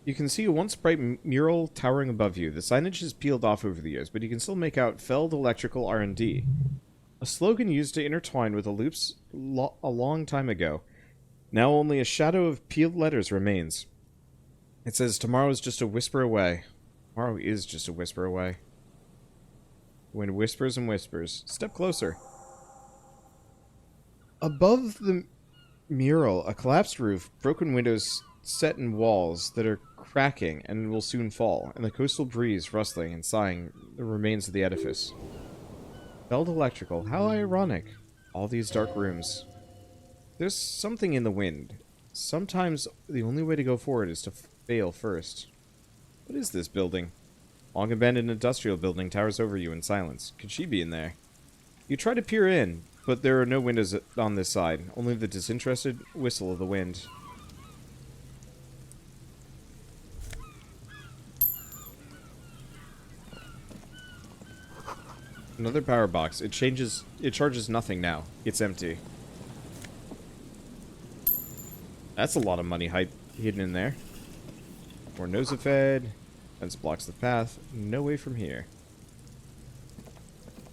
You can see a once bright mural towering above you. The signage is peeled off over the years, but you can still make out Feld Electrical R&D. A slogan used to intertwine with the loops a long time ago. Now only a shadow of peeled letters remains. It says, tomorrow is just a whisper away. Tomorrow is just a whisper away. Wind whispers and whispers. Step closer. Above the mural, a collapsed roof, broken windows set in walls that are cracking and will soon fall, and the coastal breeze rustling and sighing the remains of the edifice. Feld Electrical, how ironic. All these dark rooms. There's something in the wind. Sometimes the only way to go forward is to fail first. What is this building? Long abandoned industrial building towers over you in silence. Could she be in there? You try to peer in, but there are no windows on this side, only the disinterested whistle of the wind. Another power box. It charges nothing now. It's empty. That's a lot of money hidden in there. More nosifed. Fence blocks the path. No way from here.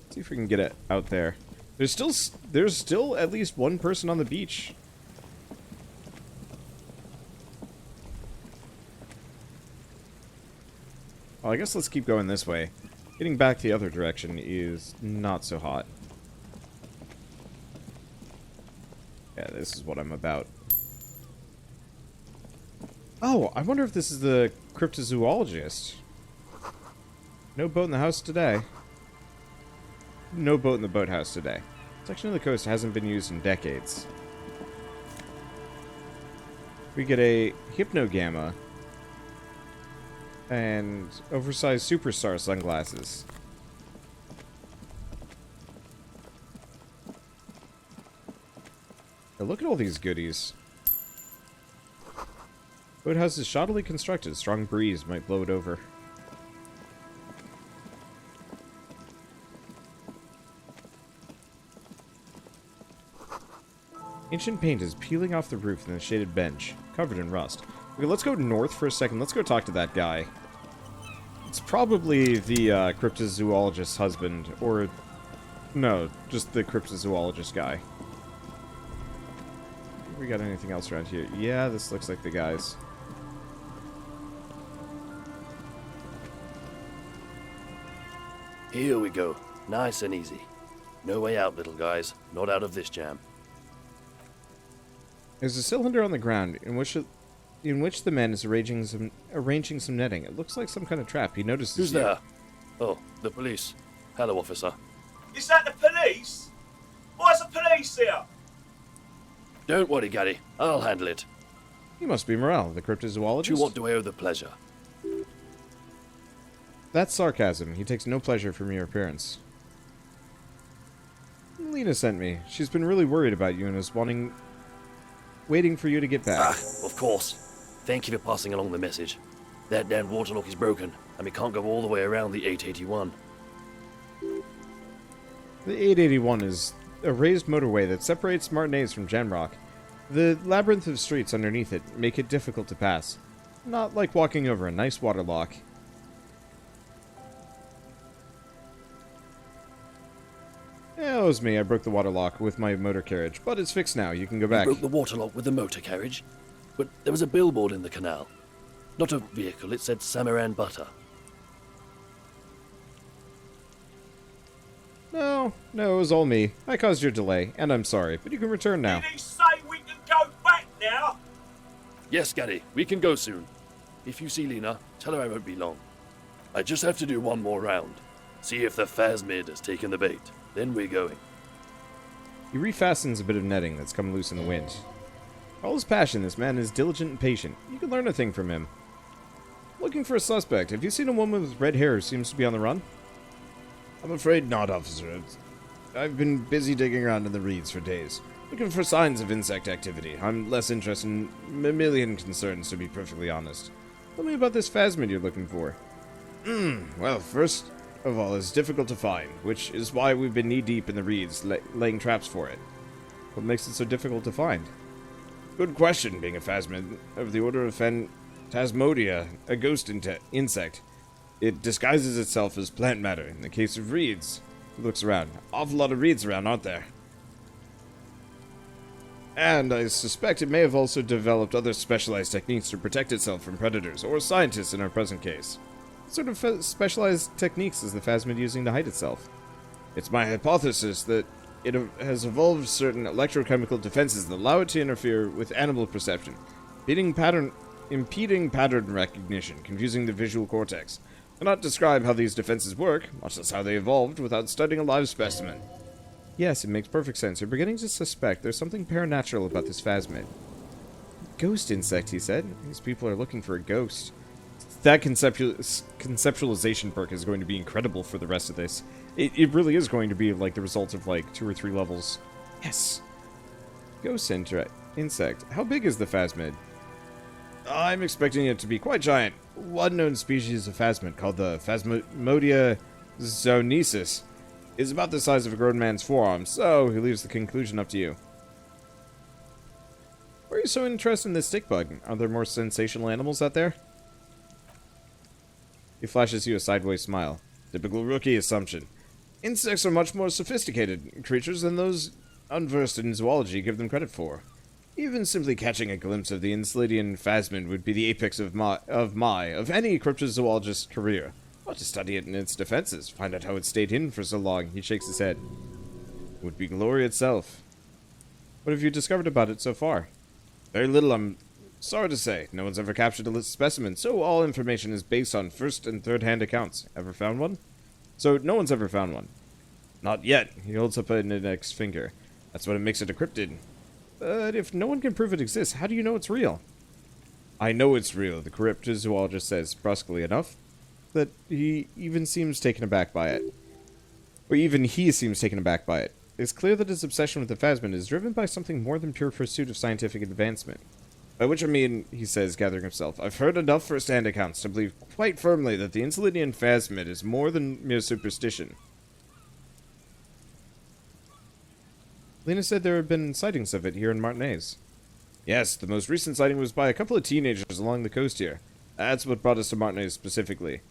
Let's see if we can get it out there. There's still at least one person on the beach. Well, I guess let's keep going this way. Getting back the other direction is not so hot. Yeah, this is what I'm about. Oh, I wonder if this is the cryptozoologist. No boat in the house today. No boat in the boathouse today. Section of the coast hasn't been used in decades. We get a hypnogamma and oversized superstar sunglasses. Now look at all these goodies. Boathouse is shoddily constructed. Strong breeze might blow it over. Ancient paint is peeling off the roof in the shaded bench, covered in rust. Okay, let's go north for a second. Let's go talk to that guy. It's probably the cryptozoologist's husband, or... no, just the cryptozoologist guy. We got anything else around here? Yeah, this looks like the guys. Here we go. Nice and easy. No way out, little guys. Not out of this jam. There's a cylinder on the ground in which the man is arranging some netting. It looks like some kind of trap. He notices Who's you. there? Oh, the police. Hello, officer. Is that the police? Why's the police here? Don't worry, Gary. I'll handle it. He must be Morel, the cryptozoologist. To what do I owe the pleasure? That's sarcasm. He takes no pleasure from your appearance. Lena sent me. She's been really worried about you and is waiting for you to get back. Of course. Thank you for passing along the message. That damn waterlock is broken, and we can't go all the way around the 881. The 881 is a raised motorway that separates Martinez from Genrock. The labyrinth of streets underneath it make it difficult to pass. Not like walking over a nice waterlock. Yeah, it was me. I broke the waterlock with my motor carriage, but it's fixed now. You can go back. You broke the waterlock with the motor carriage? But there was a billboard in the canal. Not a vehicle, it said Samaran Butter. No, it was all me. I caused your delay, and I'm sorry, but you can return now. Did he say we can go back now? Yes, Gary, we can go soon. If you see Lena, tell her I won't be long. I just have to do one more round. See if the phasmid has taken the bait. Then we're going. He refastens a bit of netting that's come loose in the wind. For all his passion, this man is diligent and patient. You can learn a thing from him. Looking for a suspect. Have you seen a woman with red hair who seems to be on the run? I'm afraid not, officer. I've been busy digging around in the reeds for days, looking for signs of insect activity. I'm less interested in mammalian concerns, to be perfectly honest. Tell me about this phasmid you're looking for. Well, first of all, it's difficult to find, which is why we've been knee-deep in the reeds, laying traps for it. What makes it so difficult to find? Good question, being a phasmid of the order of Tasmodia, a ghost insect. It disguises itself as plant matter. In the case of reeds, he looks around. Awful lot of reeds around, aren't there? And I suspect it may have also developed other specialized techniques to protect itself from predators, or scientists in our present case. What sort of specialized techniques is the phasmid using to hide itself? It's my hypothesis that it has evolved certain electrochemical defenses that allow it to interfere with animal perception, impeding pattern recognition, confusing the visual cortex. I cannot describe how these defenses work, much less how they evolved, without studying a live specimen. Yes, it makes perfect sense. You're beginning to suspect there's something paranatural about this phasmid. Ghost insect, he said. These people are looking for a ghost. That conceptualization perk is going to be incredible for the rest of this. It really is going to be like the result of like 2 or 3 levels. Yes. Ghost insect. How big is the phasmid? I'm expecting it to be quite giant. One known species of phasmid, called the Phasmodia zonesis, is about the size of a grown man's forearm, so he leaves the conclusion up to you. Why are you so interested in this stick bug? Are there more sensational animals out there? He flashes you a sideways smile. Typical rookie assumption. Insects are much more sophisticated creatures than those unversed in zoology give them credit for. Even simply catching a glimpse of the Elysium phasmid would be the apex of any cryptozoologist's career. I want to study it and its defenses, find out how it stayed hidden for so long. He shakes his head. It would be glory itself. What have you discovered about it so far? Very little, I'm sorry to say. No one's ever captured a specimen, so all information is based on first and third hand accounts. Ever found one? So, no one's ever found one. Not yet. He holds up an index finger. That's what makes it a cryptid. But if no one can prove it exists, how do you know it's real? I know it's real, the cryptozoologist says, brusquely enough that he seems taken aback by it. It's clear that his obsession with the phasmid is driven by something more than pure pursuit of scientific advancement. By which I mean, he says, gathering himself, I've heard enough first-hand accounts to believe quite firmly that the Elysium phasmid is more than mere superstition. Lena said there have been sightings of it here in Martinez. Yes, the most recent sighting was by a couple of teenagers along the coast here. That's what brought us to Martinez specifically.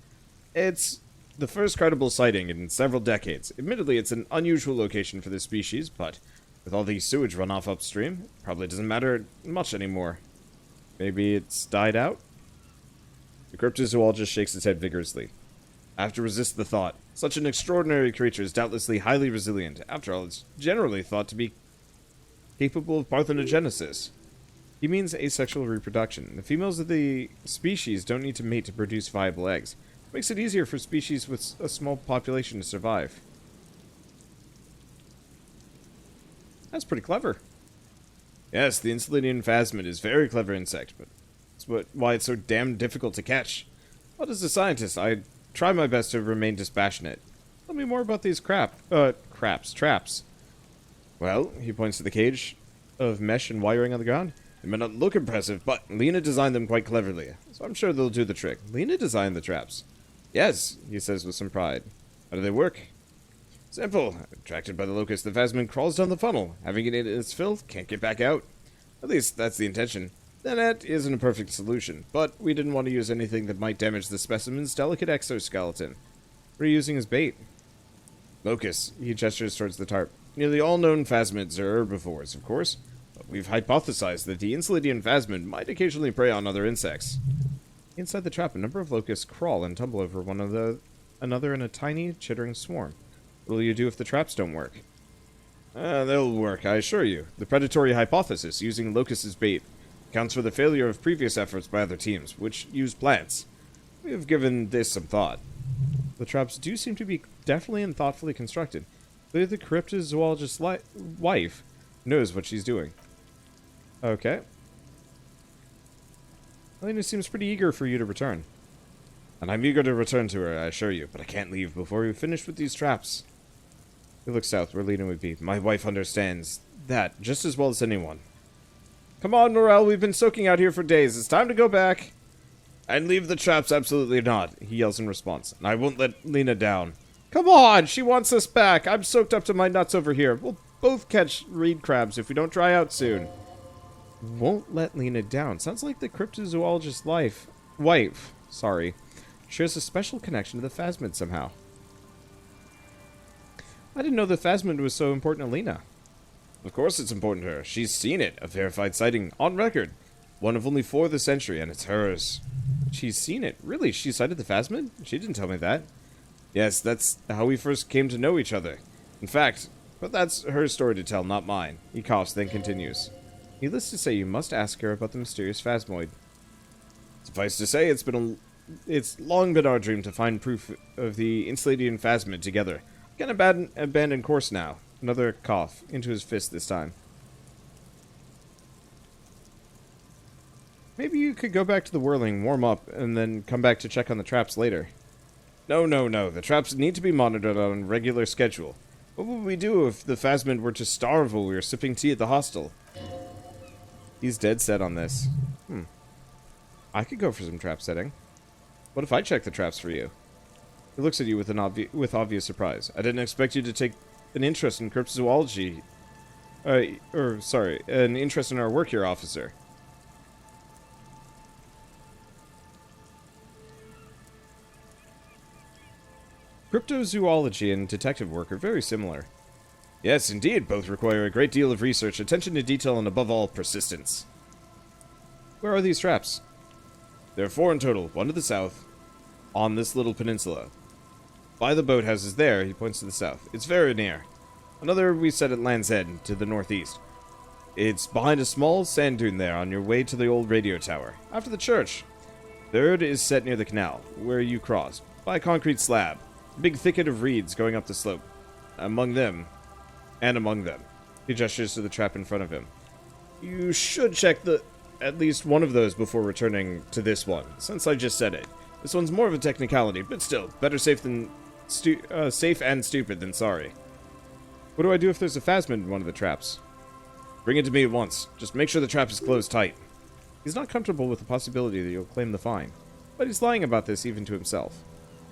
It's the first credible sighting in several decades. Admittedly, it's an unusual location for this species, but with all the sewage runoff upstream, it probably doesn't matter much anymore. Maybe it's died out? The cryptozoologist shakes his head vigorously. I have to resist the thought. Such an extraordinary creature is doubtlessly highly resilient. After all, it's generally thought to be capable of parthenogenesis. He means asexual reproduction. The females of the species don't need to mate to produce viable eggs. Makes it easier for species with a small population to survive. That's pretty clever. Yes, the Elysium phasmid is a very clever insect, but that's why it's so damn difficult to catch. Well, as a scientist, I try my best to remain dispassionate. Tell me more about these traps. Well, he points to the cage of mesh and wiring on the ground. They may not look impressive, but Lena designed them quite cleverly, so I'm sure they'll do the trick. Lena designed the traps. Yes, he says with some pride. How do they work? Simple. Attracted by the locust, the phasmid crawls down the funnel. Having it in its fill, can't get back out. At least, that's the intention. The net isn't a perfect solution, but we didn't want to use anything that might damage the specimen's delicate exoskeleton. What are you using as bait? Locusts. He gestures towards the tarp. Nearly all known phasmids are herbivores, of course, but we've hypothesized that the Elysium phasmid might occasionally prey on other insects. Inside the trap, a number of locusts crawl and tumble over another in a tiny, chittering swarm. What will you do if the traps don't work? They'll work, I assure you. The predatory hypothesis, using locusts as bait, accounts for the failure of previous efforts by other teams, which used plants. We have given this some thought. The traps do seem to be definitely and thoughtfully constructed. Clearly the cryptozoologist's wife knows what she's doing. Okay. Elena seems pretty eager for you to return. And I'm eager to return to her, I assure you, but I can't leave before we've finished with these traps. He looks south, where Lena would be. My wife understands that just as well as anyone. Come on, Morel, we've been soaking out here for days. It's time to go back. And leave the traps, absolutely not, he yells in response. And I won't let Lena down. Come on, she wants us back. I'm soaked up to my nuts over here. We'll both catch reed crabs if we don't dry out soon. won't let Lena down. Sounds like the cryptozoologist's wife, shares a special connection to the Phasmid somehow. I didn't know the Phasmid was so important to Lena. Of course it's important to her. She's seen it, a verified sighting, on record. One of only 4 of the century, and it's hers. She's seen it? Really? She sighted the Phasmid? She didn't tell me that. Yes, that's how we first came to know each other. In fact, but that's her story to tell, not mine. He coughs, then continues. Needless to say, you must ask her about the mysterious Phasmoid. Suffice to say, it's long been our dream to find proof of the Elysium Phasmid together. Again, abandoned course now. Another cough, into his fist this time. Maybe you could go back to the whirling, warm up, and then come back to check on the traps later. No. The traps need to be monitored on a regular schedule. What would we do if the Phasmid were to starve while we were sipping tea at the hostel? He's dead set on this. I could go for some trap setting. What if I check the traps for you? He looks at you with obvious surprise. I didn't expect you to take an interest in cryptozoology. An interest in our work here, officer. Cryptozoology and detective work are very similar. Yes, indeed, both require a great deal of research, attention to detail, and above all, persistence. Where are these traps? There are 4 in total, 1 to the south, on this little peninsula. By the boathouses there, he points to the south. It's very near. Another we set at Land's End, to the northeast. It's behind a small sand dune there, on your way to the old radio tower, after the church. Third is set near the canal, where you cross, by a concrete slab. A big thicket of reeds going up the slope. Among them, he gestures to the trap in front of him. You should check at least one of those before returning to this one, since I just said it. This one's more of a technicality, but still, better safe and stupid than sorry. What do I do if there's a Phasmid in one of the traps? Bring it to me at once. Just make sure the trap is closed tight. He's not comfortable with the possibility that you'll claim the fine, but he's lying about this even to himself.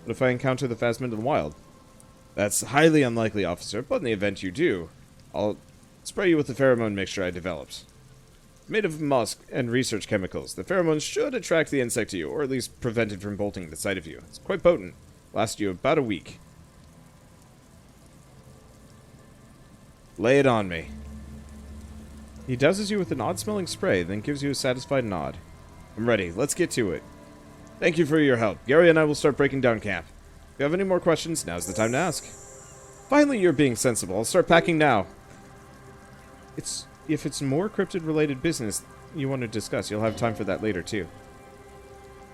What if I encounter the Phasmid in the wild? That's highly unlikely, officer, but in the event you do, I'll spray you with the pheromone mixture I developed. It's made of musk and research chemicals. The pheromones should attract the insect to you, or at least prevent it from bolting at the sight of you. It's quite potent. Lasts you about a week. Lay it on me. He douses you with an odd-smelling spray, then gives you a satisfied nod. I'm ready. Let's get to it. Thank you for your help. Gary and I will start breaking down camp. If you have any more questions, now's the time to ask. Finally, you're being sensible. I'll start packing now. If it's more cryptid-related business you want to discuss, you'll have time for that later, too.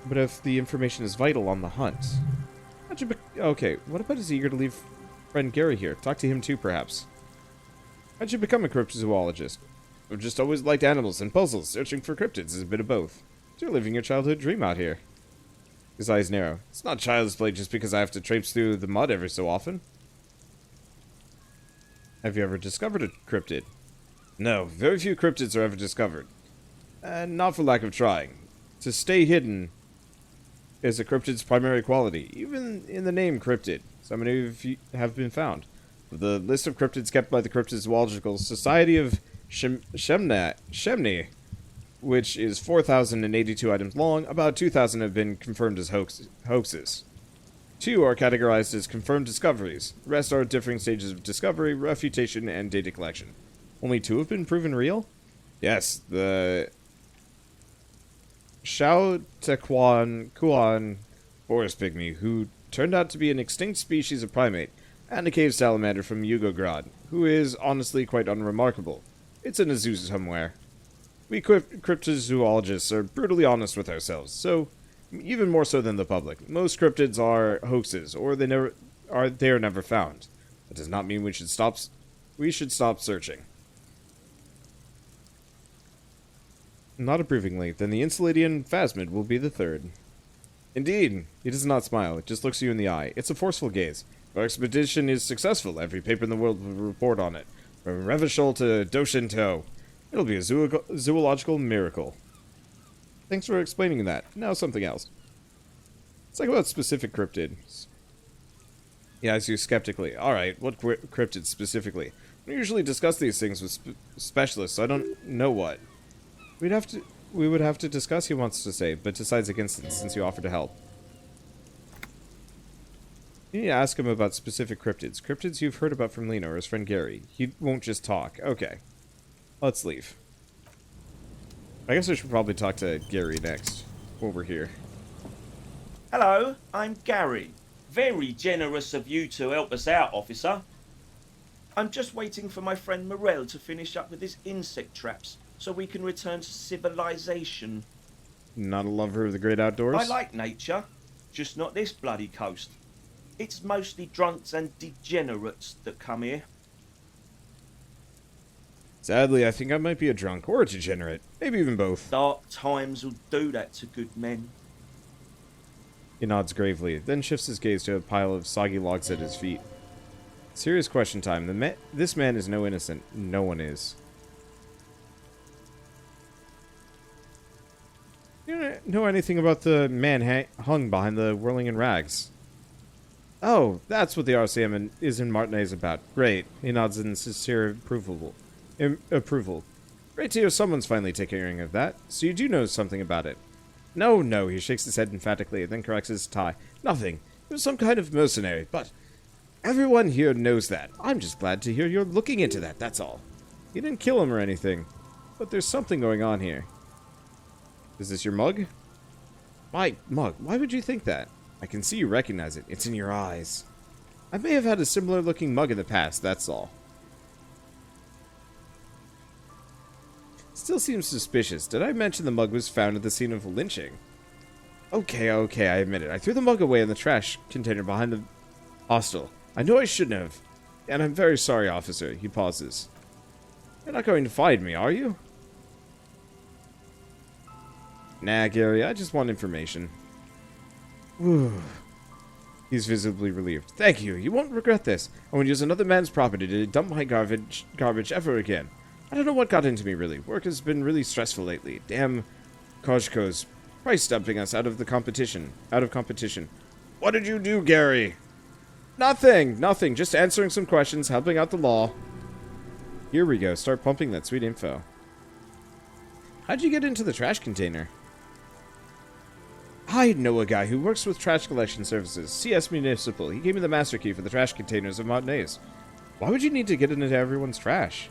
But if the information is vital on the hunt... Okay, what about his eager-to-leave friend Gary here? Talk to him, too, perhaps. How'd you become a cryptozoologist? I've just always liked animals and puzzles. Searching for cryptids is a bit of both. You're living your childhood dream out here. His eyes narrow. It's not child's play just because I have to traipse through the mud every so often. Have you ever discovered a cryptid? No, very few cryptids are ever discovered. And not for lack of trying. To stay hidden is a cryptid's primary quality. Even in the name cryptid, so many have been found. The list of cryptids kept by the Cryptozoological Society of Shemni, which is 4,082 items long, about 2,000 have been confirmed as hoaxes. 2 are categorized as confirmed discoveries. The rest are at differing stages of discovery, refutation, and data collection. Only 2 have been proven real? Yes, the Xiao Kuan forest pygmy, who turned out to be an extinct species of primate, and a cave salamander from Yugograd, who is honestly quite unremarkable. It's in a zoo somewhere. We cryptozoologists are brutally honest with ourselves, so even more so than the public. Most cryptids are hoaxes, or they are never found. That does not mean we should stop searching. Not approvingly, then the Elysium Phasmid will be the third. Indeed. He does not smile, it just looks you in the eye. It's a forceful gaze. If our expedition is successful, every paper in the world will report on it. From Revachol to Doshinto. It'll be a zoological miracle. Thanks for explaining that. Now something else. Let's talk about specific cryptids. He eyes you skeptically. Alright, what cryptids specifically? We usually discuss these things with specialists, so I don't know what. We would have to discuss, he wants to say, but decides against it since you offered to help. You need to ask him about specific cryptids. Cryptids you've heard about from Lena or his friend Gary. He won't just talk. Okay. Let's leave. I guess I should probably talk to Gary next. Over here. Hello, I'm Gary. Very generous of you to help us out, officer. I'm just waiting for my friend Morel to finish up with his insect traps so we can return to civilization. Not a lover of the great outdoors? I like nature, just not this bloody coast. It's mostly drunks and degenerates that come here. Sadly, I think I might be a drunk or a degenerate. Maybe even both. Dark times will do that to good men. He nods gravely, then shifts his gaze to a pile of soggy logs at his feet. Serious question time. This man is no innocent. No one is. You know anything about the man hung behind the whirling in rags? Oh, that's what the RCM is in Martinez about. Great. He nods in sincere approval. Great to hear someone's finally taking care of that. So you do know something about it. No, he shakes his head emphatically, then corrects his tie. Nothing. It was some kind of mercenary, but everyone here knows that. I'm just glad to hear you're looking into that, that's all. You didn't kill him or anything, but there's something going on here. Is this your mug? My mug? Why would you think that? I can see you recognize it. It's in your eyes. I may have had a similar looking mug in the past, that's all. Still seems suspicious. Did I mention the mug was found at the scene of a lynching? Okay, I admit it. I threw the mug away in the trash container behind the hostel. I know I shouldn't have. And I'm very sorry, officer. He pauses. You're not going to find me, are you? Nah, Gary, I just want information. Whew. He's visibly relieved. Thank you. You won't regret this. I won't use another man's property to dump my garbage ever again. I don't know what got into me, really. Work has been really stressful lately. Damn Kozhko's price dumping us out of competition. What did you do, Gary? Nothing. Just answering some questions, helping out the law. Here we go. Start pumping that sweet info. How'd you get into the trash container? I know a guy who works with trash collection services, CS Municipal. He gave me the master key for the trash containers of Martinez. Why would you need to get into everyone's trash?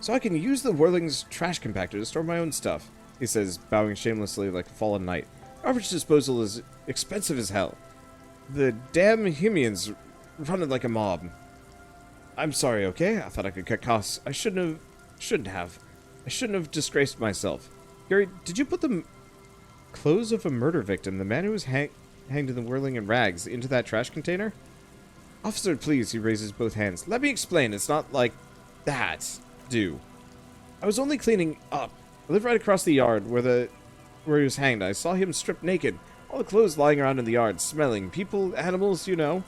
So I can use the Whirling's trash compactor to store my own stuff, he says, bowing shamelessly like a fallen knight. Garbage disposal is expensive as hell. The damn Himians run it like a mob. I'm sorry, okay? I thought I could cut costs. I shouldn't have. I shouldn't have disgraced myself. Gary, did you put the clothes of a murder victim, the man who was hanged in the whirling in rags, into that trash container? Officer, please, he raises both hands. Let me explain. It's not like that. I was only cleaning up. I live right across the yard where he was hanged. I saw him stripped naked. All the clothes lying around in the yard, smelling. People, animals, you know.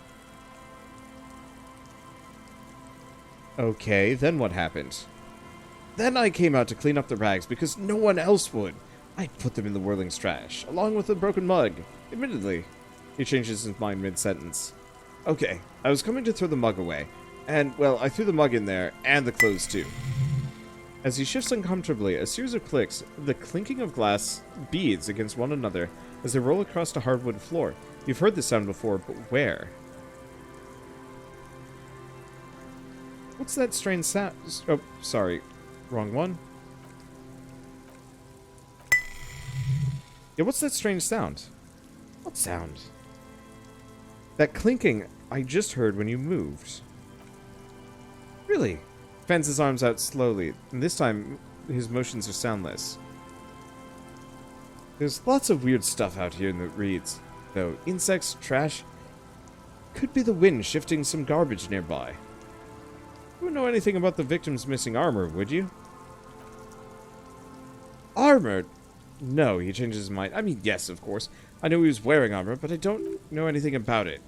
Okay, then what happened? Then I came out to clean up the rags because no one else would. I put them in the Whirling's trash, along with the broken mug. Admittedly. He changes his mind mid-sentence. Okay, I was coming to throw the mug away. And, well, I threw the mug in there, and the clothes too. As he shifts uncomfortably, a series of clicks, the clinking of glass beads against one another as they roll across a hardwood floor. You've heard this sound before, but where? What's that strange sound? Oh, sorry. Wrong one. Yeah, what's that strange sound? What sound? That clinking I just heard when you moved. Really? Fans his arms out slowly, and this time his motions are soundless. There's lots of weird stuff out here in the reeds, though. Insects, trash. Could be the wind shifting some garbage nearby. You wouldn't know anything about the victim's missing armor, would you? Armor? No, he changes his mind. I mean, yes, of course. I know he was wearing armor, but I don't know anything about it.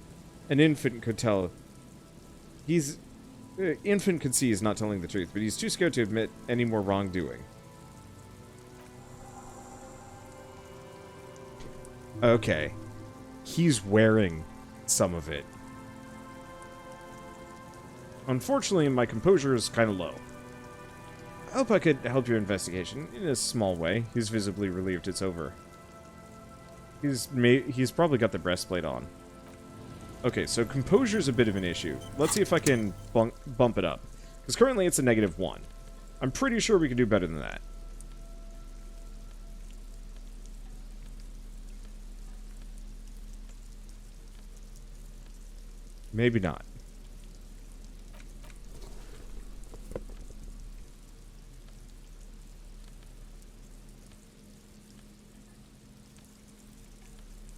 An infant could tell. Infant could see he's not telling the truth, but he's too scared to admit any more wrongdoing. Okay. He's wearing some of it. Unfortunately, my composure is kind of low. I hope I could help your investigation in a small way. He's visibly relieved it's over. He's probably got the breastplate on. Okay, so composure's a bit of an issue. Let's see if I can bump it up. Because currently it's a -1. I'm pretty sure we can do better than that. Maybe not.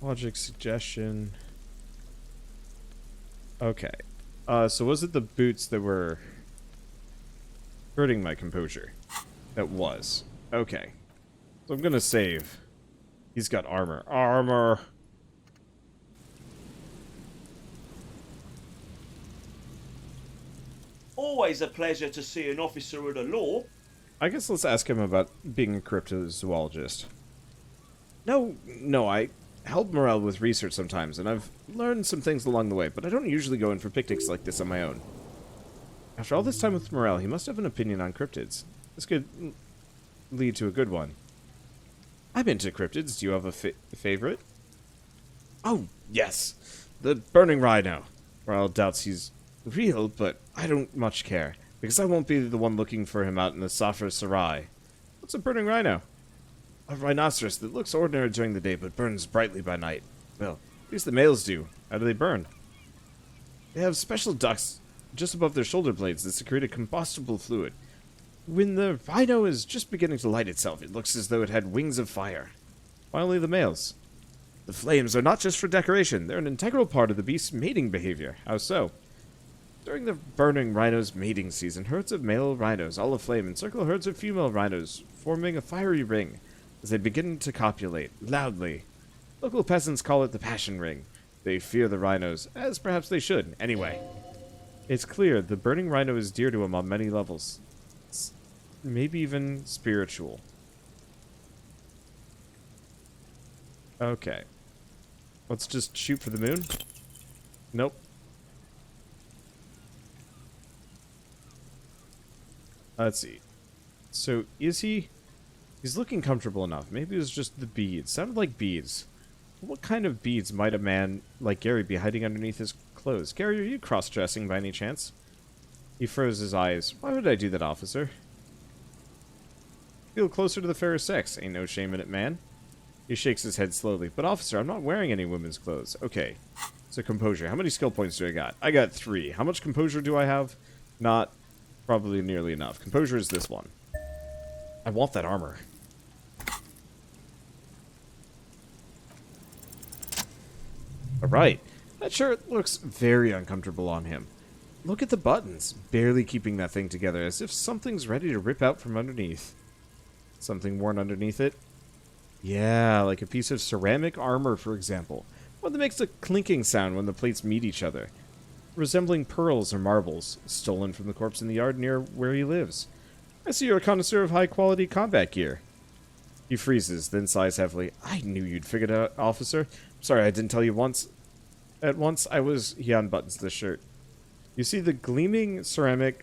Logic suggestion. Okay. So was it the boots that were hurting my composure? That was. Okay. So I'm gonna save. He's got armor. Armor! Always a pleasure to see an officer of the law. I guess let's ask him about being a cryptozoologist. No, I help Morel with research sometimes, and I've learned some things along the way, but I don't usually go in for picnics like this on my own. After all this time with Morel, he must have an opinion on cryptids. This could lead to a good one. I'm into cryptids. Do you have a favorite? Oh, yes. The burning rhino. Morel doubts he's real, but I don't much care, because I won't be the one looking for him out in the Safra Sarai. What's a burning rhino? A rhinoceros that looks ordinary during the day, but burns brightly by night. Well, at least the males do. How do they burn? They have special ducts just above their shoulder blades that secrete a combustible fluid. When the rhino is just beginning to light itself, it looks as though it had wings of fire. Finally, the males. The flames are not just for decoration. They're an integral part of the beast's mating behavior. How so? During the burning rhino's mating season, herds of male rhinos, all aflame, encircle herds of female rhinos, forming a fiery ring as they begin to copulate, loudly. Local peasants call it the passion ring. They fear the rhinos, as perhaps they should. Anyway, it's clear the burning rhino is dear to him on many levels. It's maybe even spiritual. Okay. Let's just shoot for the moon. Nope. Let's see. So, is he... He's looking comfortable enough. Maybe it was just the beads. Sounded like beads. What kind of beads might a man like Gary be hiding underneath his clothes? Gary, are you cross-dressing by any chance? He froze his eyes. Why would I do that, officer? Feel closer to the fairer sex. Ain't no shame in it, man. He shakes his head slowly. But, officer, I'm not wearing any women's clothes. Okay. So, composure. How many skill points do I got? I got 3. How much composure do I have? Not probably nearly enough. Composure is this one. I want that armor. Alright. That shirt looks very uncomfortable on him. Look at the buttons. Barely keeping that thing together, as if something's ready to rip out from underneath. Something worn underneath it? Yeah, like a piece of ceramic armor, for example. One that makes a clinking sound when the plates meet each other. Resembling pearls or marbles, stolen from the corpse in the yard near where he lives. I see you're a connoisseur of high-quality combat gear. He freezes, then sighs heavily. I knew you'd figured it out, officer. Sorry I didn't tell you once. At once I was... He unbuttons the shirt. You see the gleaming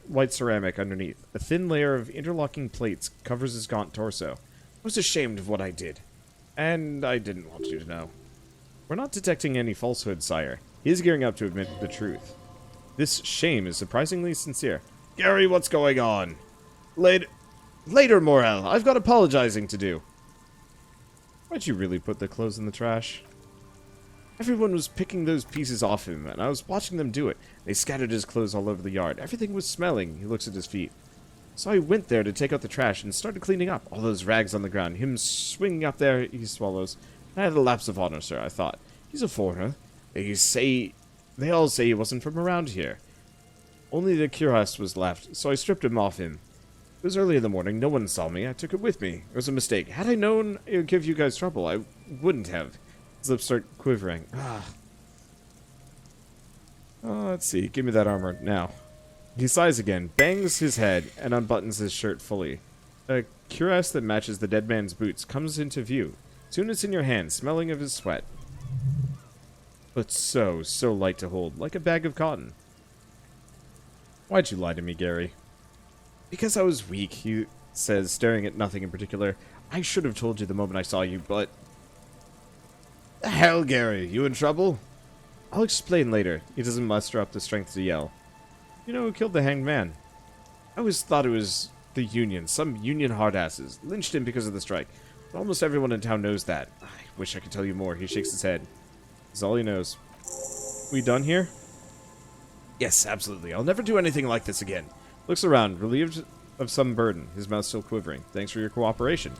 white ceramic underneath. A thin layer of interlocking plates covers his gaunt torso. I was ashamed of what I did. And I didn't want you to know. We're not detecting any falsehood, sire. He is gearing up to admit the truth. This shame is surprisingly sincere. Gary, what's going on? Later, Morel. I've got apologizing to do. Why'd you really put the clothes in the trash? Everyone was picking those pieces off him, and I was watching them do it. They scattered his clothes all over the yard. Everything was smelling. He looks at his feet. So I went there to take out the trash and started cleaning up. All those rags on the ground. Him swinging up there, he swallows. I had a lapse of honor, sir, I thought. He's a foreigner. They all say he wasn't from around here. Only the cuirass was left, so I stripped him off him. It was early in the morning. No one saw me. I took it with me. It was a mistake. Had I known it would give you guys trouble, I wouldn't have. His lips start quivering. Oh, let's see. Give me that armor now. He sighs again, bangs his head, and unbuttons his shirt fully. A cuirass that matches the dead man's boots comes into view. Soon it's in your hand, smelling of his sweat. But so light to hold, like a bag of cotton. Why'd you lie to me, Gary? Because I was weak. says, staring at nothing in particular. I should have told you the moment I saw you, but... The hell, Gary? You in trouble? I'll explain later. He doesn't muster up the strength to yell. You know who killed the hanged man? I always thought it was the Union. Some Union hardasses. Lynched him because of the strike. But almost everyone in town knows that. I wish I could tell you more. He shakes his head. That's all he knows. We done here? Yes, absolutely. I'll never do anything like this again. Looks around, relieved of some burden, his mouth still quivering. Thanks for your cooperation.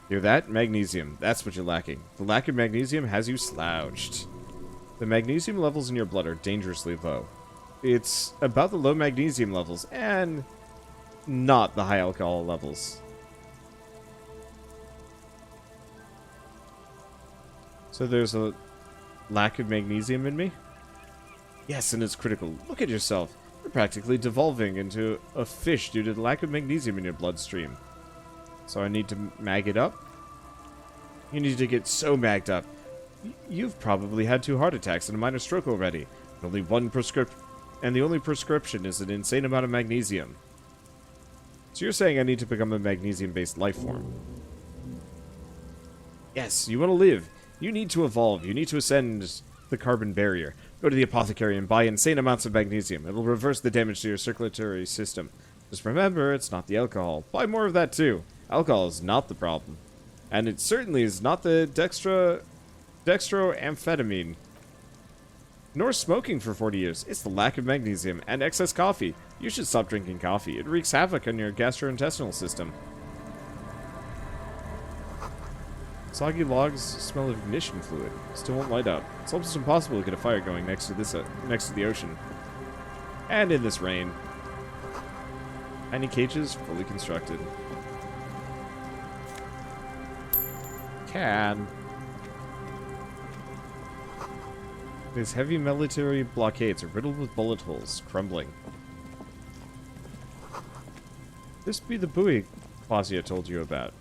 Hear that? Magnesium. That's what you're lacking. The lack of magnesium has you slouched. The magnesium levels in your blood are dangerously low. It's about the low magnesium levels, and not the high alcohol levels. So there's a lack of magnesium in me? Yes, and it's critical. Look at yourself. You're practically devolving into a fish due to the lack of magnesium in your bloodstream. So I need to mag it up? You need to get so magged up. You've probably had 2 heart attacks and a minor stroke already. And only one prescription, and the only prescription is an insane amount of magnesium. So you're saying I need to become a magnesium-based life form? Yes, you want to live. You need to evolve. You need to ascend the carbon barrier. Go to the apothecary and buy insane amounts of magnesium. It will reverse the damage to your circulatory system. Just remember, it's not the alcohol. Buy more of that too. Alcohol is not the problem. And it certainly is not the dextroamphetamine. Nor smoking for 40 years. It's the lack of magnesium and excess coffee. You should stop drinking coffee. It wreaks havoc on your gastrointestinal system. Soggy logs smell of ignition fluid. Still won't light up. It's almost impossible to get a fire going next to the ocean. And in this rain. Tiny cages fully constructed. Can. These heavy military blockades are riddled with bullet holes, crumbling. This be the buoy Clausia told you about.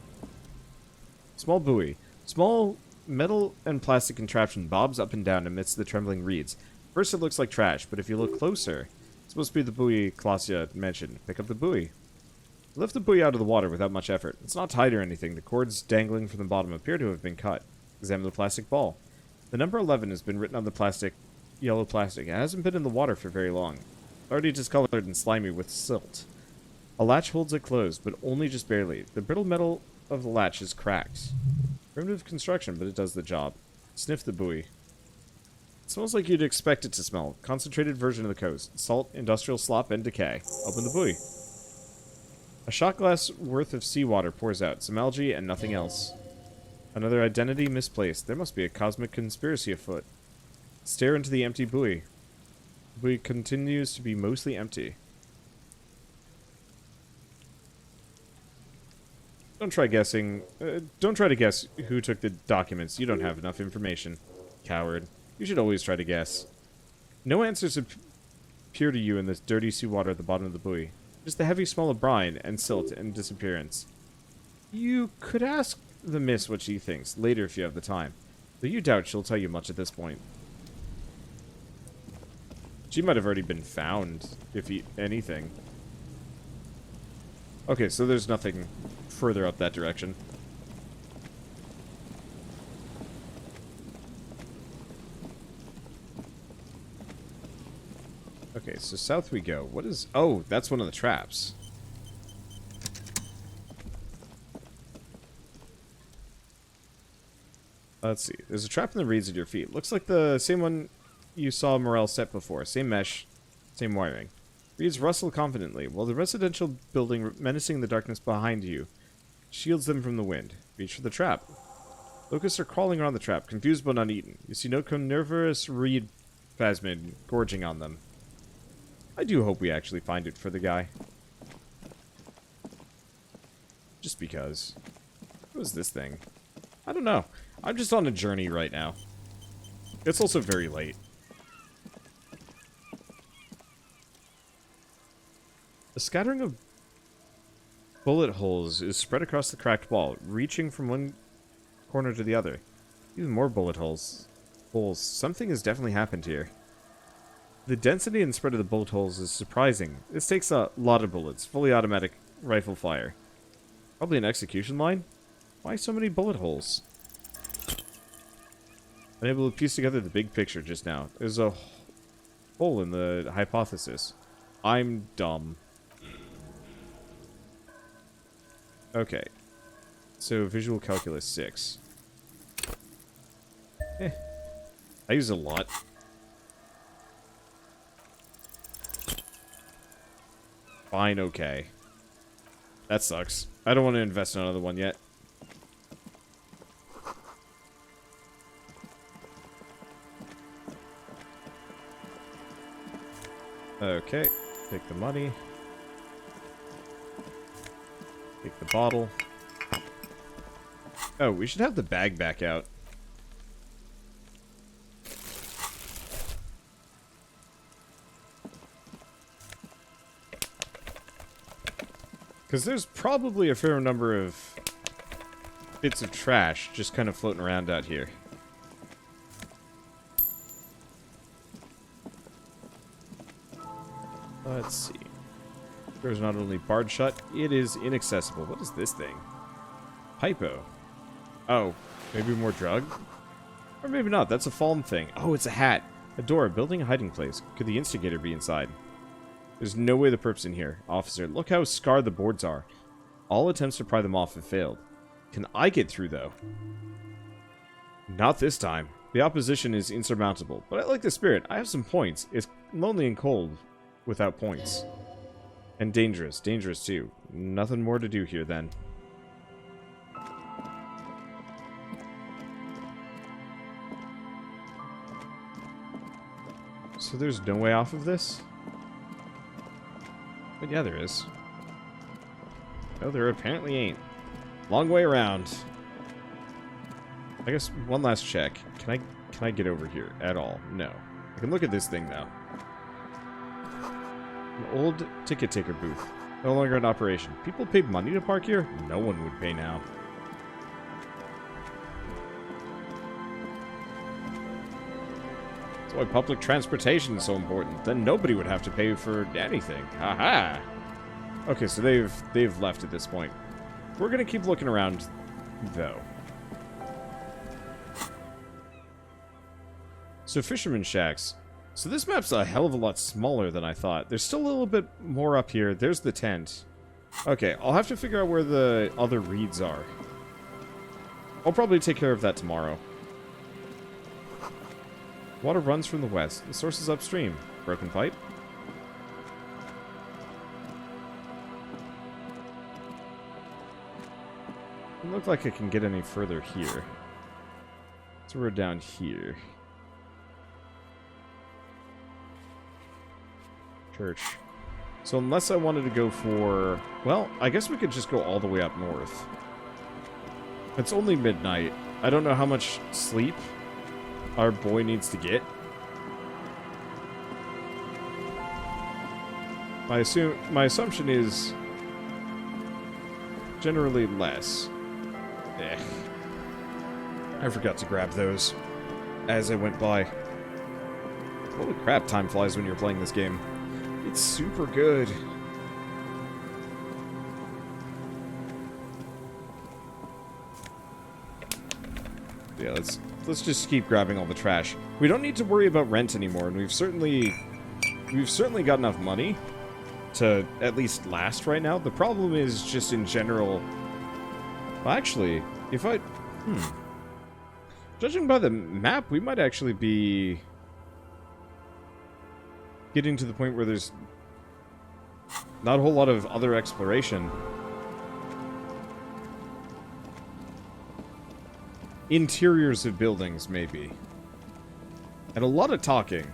Small buoy. Small metal and plastic contraption bobs up and down amidst the trembling reeds. First it looks like trash, but if you look closer, it's supposed to be the buoy Clausia mentioned. Pick up the buoy. Lift the buoy out of the water without much effort. It's not tied or anything. The cords dangling from the bottom appear to have been cut. Examine the plastic ball. The number 11 has been written on the plastic, yellow plastic. It hasn't been in the water for very long. Already discolored and slimy with silt. A latch holds it closed, but only just barely. The brittle metal of the latch is cracked. Primitive construction, but it does the job. Sniff the buoy. It smells like you'd expect it to smell. Concentrated version of the coast. Salt, industrial slop, and decay. Open the buoy. A shot glass worth of seawater pours out. Some algae and nothing else. Another identity misplaced. There must be a cosmic conspiracy afoot. Stare into the empty buoy. The buoy continues to be mostly empty. Don't try guessing. Don't try to guess who took the documents. You don't have enough information. Coward. You should always try to guess. No answers appear to you in this dirty seawater at the bottom of the buoy. Just the heavy smell of brine and silt and disappearance. You could ask the miss what she thinks later if you have the time, though you doubt she'll tell you much at this point. She might have already been found, if anything. Okay, so there's nothing further up that direction. Okay, so south we go. What is... Oh, that's one of the traps. Let's see. There's a trap in the reeds at your feet. Looks like the same one you saw Morel set before. Same mesh, same wiring. Reeds rustle confidently, while the residential building menacing the darkness behind you shields them from the wind. Reach for the trap. Locusts are crawling around the trap, confused but uneaten. You see no carnivorous reed phasmid gorging on them. I do hope we actually find it for the guy. Just because. What is this thing? I don't know. I'm just on a journey right now. It's also very late. A scattering of bullet holes is spread across the cracked wall, reaching from one corner to the other. Even more bullet holes. Something has definitely happened here. The density and spread of the bullet holes is surprising. This takes a lot of bullets, fully automatic rifle fire. Probably an execution line? Why so many bullet holes? Unable to piece together the big picture just now. There's a hole in the hypothesis. I'm dumb. Okay. So, visual calculus 6. I use a lot. Fine, okay. That sucks. I don't want to invest in another one yet. Okay. Take the money. Take the bottle. Oh, we should have the bag back out. Because there's probably a fair number of bits of trash just kind of floating around out here. Let's see. Door's not only barred shut, it is inaccessible. What is this thing? Hypo. Oh, maybe more drug? Or maybe not. That's a fallen thing. Oh, it's a hat. A door, a building, a hiding place. Could the instigator be inside? There's no way the perp's in here. Officer, look how scarred the boards are. All attempts to pry them off have failed. Can I get through, though? Not this time. The opposition is insurmountable, but I like the spirit. I have some points. It's lonely and cold without points. And dangerous. Dangerous, too. Nothing more to do here, then. So there's no way off of this? But yeah, there is. No, there apparently ain't. Long way around. I guess one last check. Can I get over here at all? No. I can look at this thing now. An old ticket taker booth. No longer in operation. People paid money to park here? No one would pay now. That's why public transportation is so important. Then nobody would have to pay for anything. Haha. Okay, so they've left at this point. We're gonna keep looking around, though. So fisherman shacks. So this map's a hell of a lot smaller than I thought. There's still a little bit more up here. There's the tent. Okay, I'll have to figure out where the other reeds are. I'll probably take care of that tomorrow. Water runs from the west. The source is upstream. Broken pipe. Doesn't look like I can get any further here. So we're down here. Church. So unless I wanted to go for... Well, I guess we could just go all the way up north. It's only midnight. I don't know how much sleep our boy needs to get. My assumption is generally less. I forgot to grab those as I went by. Holy crap, time flies when you're playing this game. It's super good. Yeah, let's just keep grabbing all the trash. We don't need to worry about rent anymore, and we've certainly got enough money to at least last right now. The problem is just in general. Well, actually, if I judging by the map, we might actually be getting to the point where there's not a whole lot of other exploration. Interiors of buildings, maybe. And a lot of talking.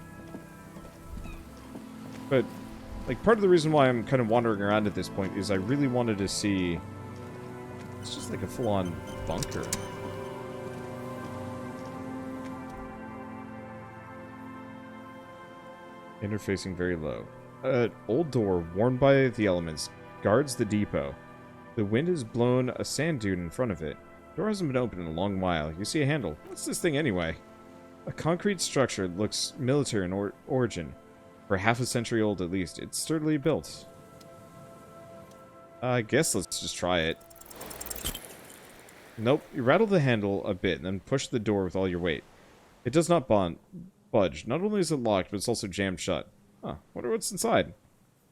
But, like, part of the reason why I'm kind of wandering around at this point is I really wanted to see... It's just like a full-on bunker. Interfacing very low. Old door, worn by the elements, guards the depot. The wind has blown a sand dune in front of it. Door hasn't been opened in a long while. You see a handle. What's this thing anyway? A concrete structure looks military in origin. For half a century old at least. It's sturdily built. I guess let's just try it. Nope. You rattle the handle a bit and then push the door with all your weight. It does not budge. Not only is it locked, but it's also jammed shut. Huh. Wonder what's inside.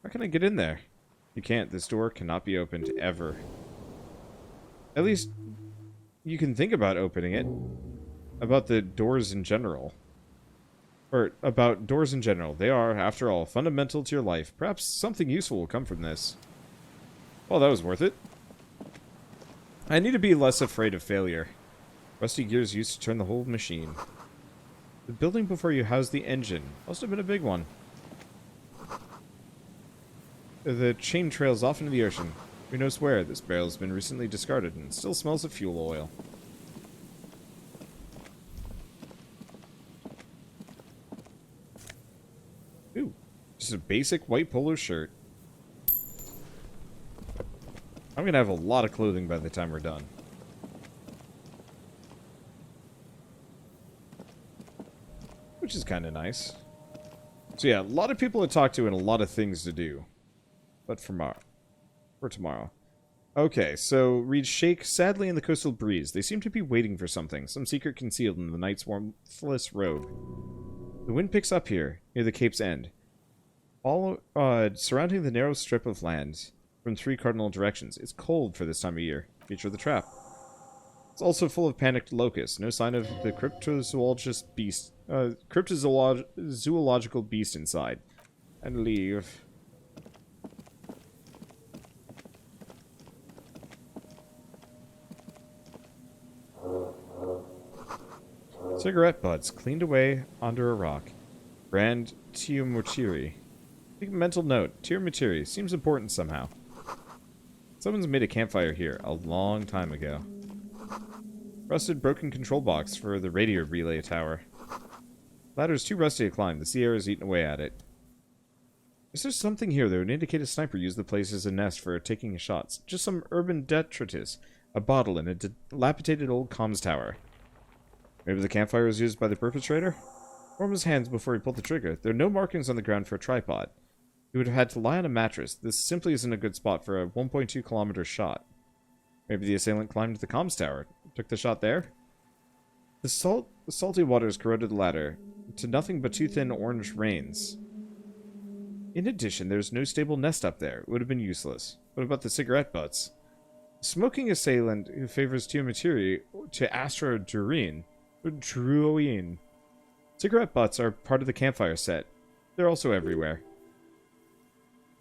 How can I get in there? You can't. This door cannot be opened ever. At least you can think about opening it. About the doors in general. Or about doors in general. They are, after all, fundamental to your life. Perhaps something useful will come from this. Well, that was worth it. I need to be less afraid of failure. Rusty gears used to turn the whole machine. The building before you housed the engine. Must have been a big one. The chain trails off into the ocean. Who knows where? This barrel has been recently discarded and still smells of fuel oil. Ooh, just a basic white polo shirt. I'm gonna have a lot of clothing by the time we're done. Which is kind of nice. So yeah, a lot of people to talk to and a lot of things to do. But for tomorrow. Okay, so read shake sadly in the coastal breeze. They seem to be waiting for something. Some secret concealed in the night's warmthless robe. The wind picks up here, near the cape's end. All surrounding the narrow strip of land from 3 cardinal directions. It's cold for this time of year. Feature of the trap. It's also full of panicked locusts. No sign of the cryptozoological beast inside. And leave. Cigarette butts cleaned away under a rock. Brand Tiomotiri. Take a mental note. Tiomotiri seems important somehow. Someone's made a campfire here a long time ago. Rusted broken control box for the radio relay tower. Ladder's too rusty to climb. The sea air is eating away at it. Is there something here that would indicate a sniper used the place as a nest for taking shots? Just some urban detritus. A bottle and a dilapidated old comms tower. Maybe the campfire was used by the perpetrator? Warm his hands before he pulled the trigger. There are no markings on the ground for a tripod. He would have had to lie on a mattress. This simply isn't a good spot for a 1.2 kilometer shot. Maybe the assailant climbed the comms tower. Took the shot there? The salty waters corroded the ladder to nothing but 2 thin orange rains. In addition, there's no stable nest up there. It would have been useless. What about the cigarette butts? Smoking assailant who favors Tiomotiri to Astro Druin. Cigarette butts are part of the campfire set. They're also everywhere.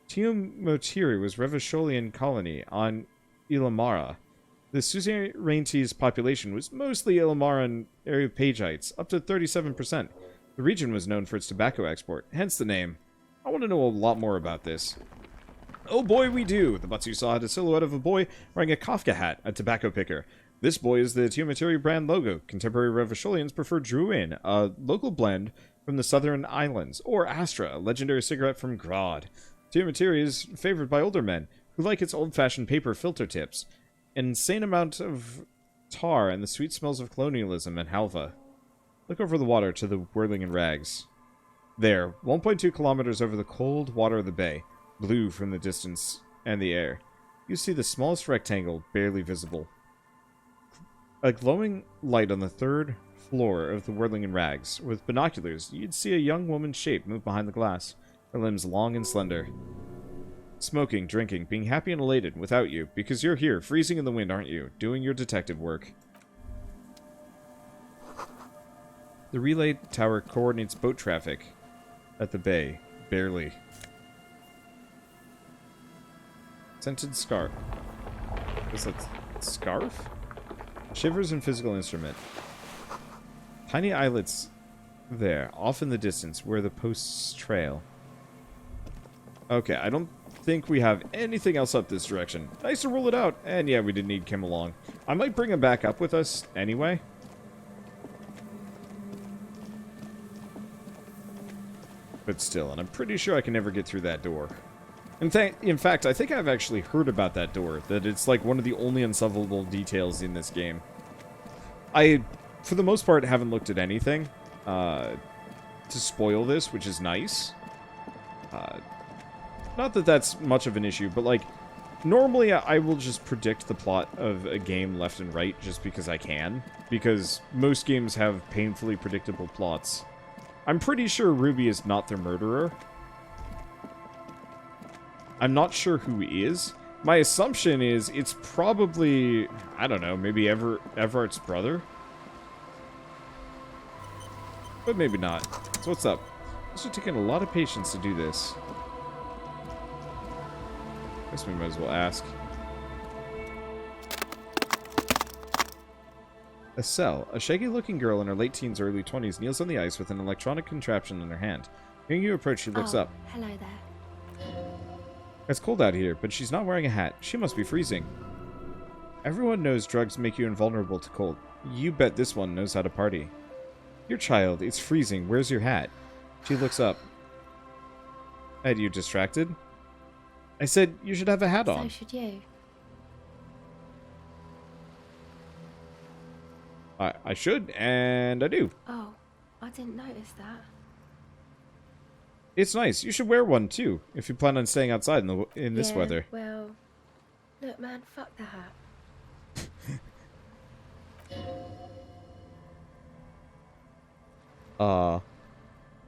Tiomotiri was Revacholian colony on Ilamara. The Suzerainty's population was mostly Ilamaran Areopagites, up to 37%. The region was known for its tobacco export, hence the name. I want to know a lot more about this. Oh boy, we do! The butts you saw had a silhouette of a boy wearing a Kafka hat, a tobacco picker. This boy is the Tiomotiri brand logo. Contemporary Revacholians prefer Druin, a local blend from the southern islands, or Astra, a legendary cigarette from Grodd. Tiomotiri is favored by older men, who like its old-fashioned paper filter tips, an insane amount of tar, and the sweet smells of colonialism and halva. Look over the water to the whirling in rags. There, 1.2 kilometers over the cold water of the bay, blue from the distance and the air, you see the smallest rectangle barely visible. A glowing light on the 3rd floor of the whirling in rags. With binoculars, you'd see a young woman's shape move behind the glass, her limbs long and slender. Smoking, drinking, being happy and elated without you, because you're here, freezing in the wind, aren't you? Doing your detective work. The relay tower coordinates boat traffic at the bay. Barely. Scented scarf. Is that scarf? Shivers and physical instrument. Tiny islets there, off in the distance, where the posts trail. Okay, I don't think we have anything else up this direction. Nice to roll it out. And yeah, we did need Kim along. I might bring him back up with us anyway. But still, and I'm pretty sure I can never get through that door. In fact, I think I've actually heard about that door, that it's like one of the only unsolvable details in this game. I, for the most part, haven't looked at anything to spoil this, which is nice. Not that that's much of an issue, but like, Normally, I will just predict the plot of a game left and right just because I can. Because most games have painfully predictable plots. I'm pretty sure Ruby is not their murderer. I'm not sure who is. My assumption is it's probably, I don't know, maybe Everart's brother? But maybe not. So what's up? This would take a lot of patience to do this. Guess we might as well ask. A cell. A shaggy-looking girl in her late teens or early 20s kneels on the ice with an electronic contraption in her hand. Hearing you approach, she looks up. Hello there. It's cold out here, but she's not wearing a hat. She must be freezing. Everyone knows drugs make you invulnerable to cold. You bet this one knows how to party. Your child, it's freezing. Where's your hat? She looks up. Are you distracted? I said you should have a hat on. So should you. I should, and I do. Oh, I didn't notice that. It's nice. You should wear one, too, if you plan on staying outside in this weather. Well, look, man, fuck the hat.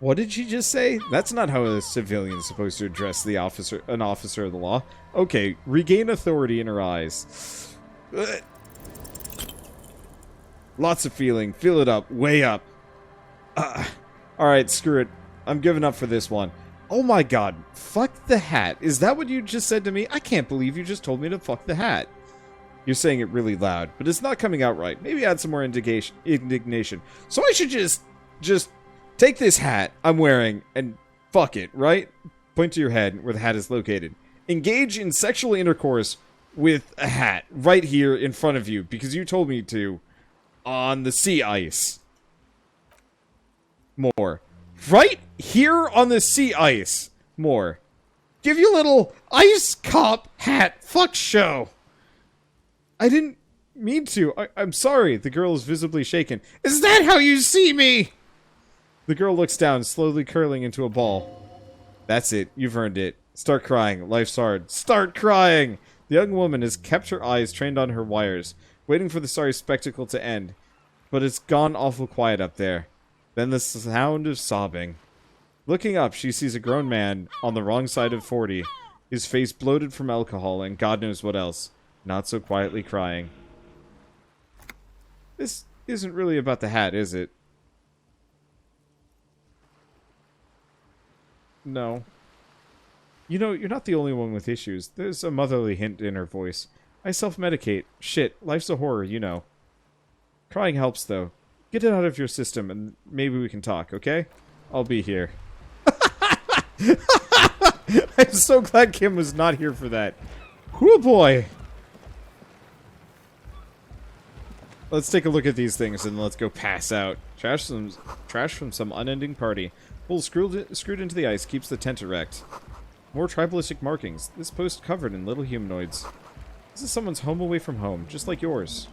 What did she just say? That's not how a civilian's supposed to address an officer of the law. Okay, regain authority in her eyes. Ugh. Lots of feeling. Feel it up. Way up. Alright, screw it. I'm giving up for this one. Oh my god. Fuck the hat. Is that what you just said to me? I can't believe you just told me to fuck the hat. You're saying it really loud, but it's not coming out right. Maybe add some more indignation. So I should just take this hat I'm wearing and fuck it, right? Point to your head where the hat is located. Engage in sexual intercourse with a hat right here in front of you because you told me to on the sea ice. More. Right here on the sea ice. More. Give you a little ice cop hat fuck show. I didn't mean to. I'm sorry. The girl is visibly shaken. Is that how you see me? The girl looks down, slowly curling into a ball. That's it. You've earned it. Start crying. Life's hard. Start crying! The young woman has kept her eyes trained on her wires, waiting for the sorry spectacle to end. But it's gone awful quiet up there. Then the sound of sobbing. Looking up, she sees a grown man on the wrong side of 40, his face bloated from alcohol and God knows what else, not so quietly crying. This isn't really about the hat, is it? No. You know, you're not the only one with issues. There's a motherly hint in her voice. I self-medicate. Shit, life's a horror, you know. Crying helps, though. Get it out of your system, and maybe we can talk, okay? I'll be here. I'm so glad Kim was not here for that. Whoo boy! Let's take a look at these things, and let's go pass out. Trash from some unending party. Bull screwed into the ice keeps the tent erect. More tribalistic markings. This post covered in little humanoids. This is someone's home away from home, just like yours.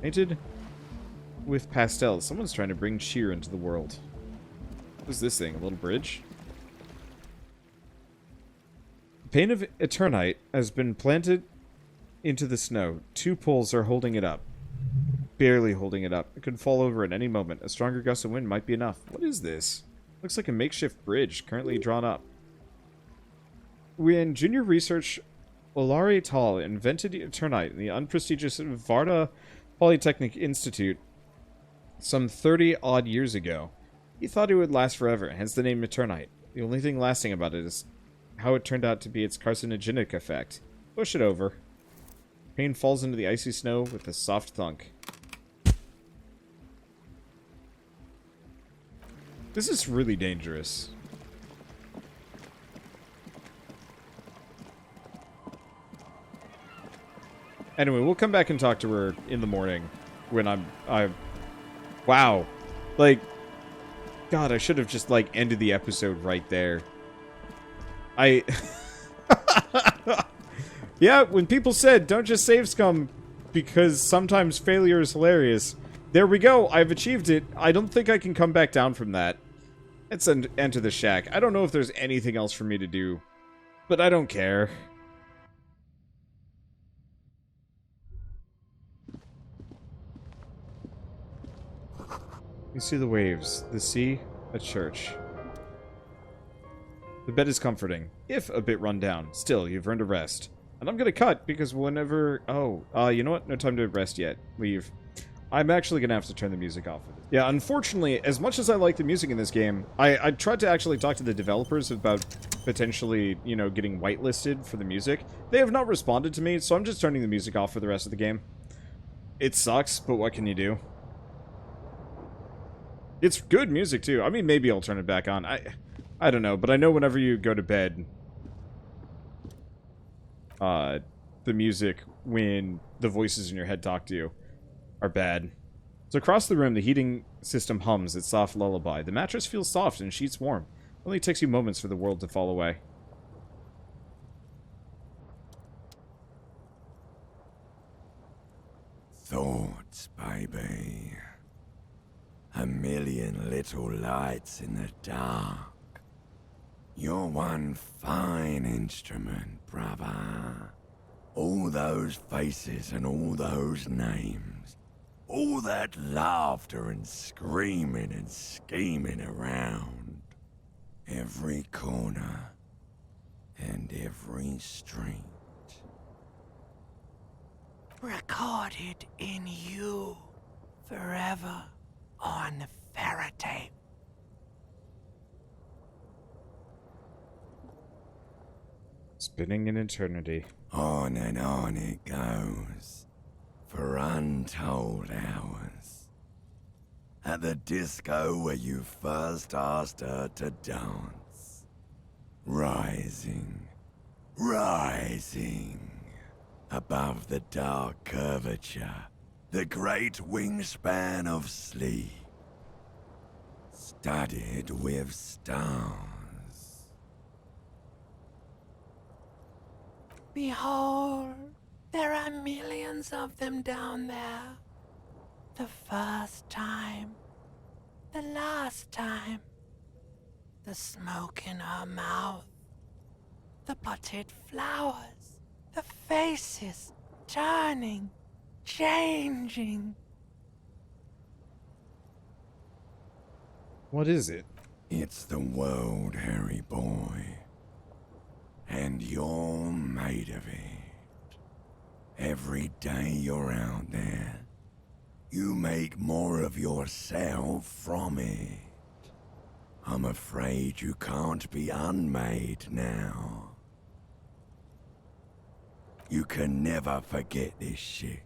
Painted with pastels. Someone's trying to bring cheer into the world. What is this thing? A little bridge? The pane of Eternite has been planted into the snow. 2 poles are holding it up. Barely holding it up. It could fall over at any moment. A stronger gust of wind might be enough. What is this? Looks like a makeshift bridge, currently drawn up. When junior research Olari et al. Invented Eternite in the unprestigious Varda Polytechnic Institute some 30-odd years ago, he thought it would last forever, hence the name Eternite. The only thing lasting about it is how it turned out to be its carcinogenic effect. Push it over. Pain falls into the icy snow with a soft thunk. This is really dangerous. Anyway, we'll come back and talk to her in the morning when wow. Like, God, I should have just, like, ended the episode right there. Yeah, when people said, don't just save scum because sometimes failure is hilarious. There we go. I've achieved it. I don't think I can come back down from that. Let's enter the shack. I don't know if there's anything else for me to do But I don't care. You see the waves, the sea, a church. The bed is comforting, if a bit run down. Still, you've earned a rest. And I'm gonna cut, because whenever... Oh, you know what? No time to rest yet. Leave. I'm actually gonna have to turn the music off for this. Yeah, unfortunately, as much as I like the music in this game, I tried to actually talk to the developers about potentially, you know, getting whitelisted for the music. They have not responded to me, so I'm just turning the music off for the rest of the game. It sucks, but what can you do? It's good music, too. I mean, maybe I'll turn it back on. I don't know, but I know whenever you go to bed, the music, when the voices in your head talk to you, are bad. So across the room, the heating system hums its soft lullaby. The mattress feels soft and sheets warm. It only takes you moments for the world to fall away. Thoughts, baby. A million little lights in the dark. You're one fine instrument, brother. All those faces and all those names. All that laughter and screaming and scheming around. Every corner and every street. Recorded in you forever on the ferrotape. Spinning in eternity. On and on it goes, for untold hours. At the disco where you first asked her to dance. Rising, rising, above the dark curvature, the great wingspan of sleep, studded with stars. Behold, there are millions of them down there. The first time, the last time. The smoke in her mouth, the potted flowers, the faces turning, changing. What is it? It's the world, Harry boy. And you're made of it. Every day you're out there, you make more of yourself from it. I'm afraid you can't be unmade now. You can never forget this shit.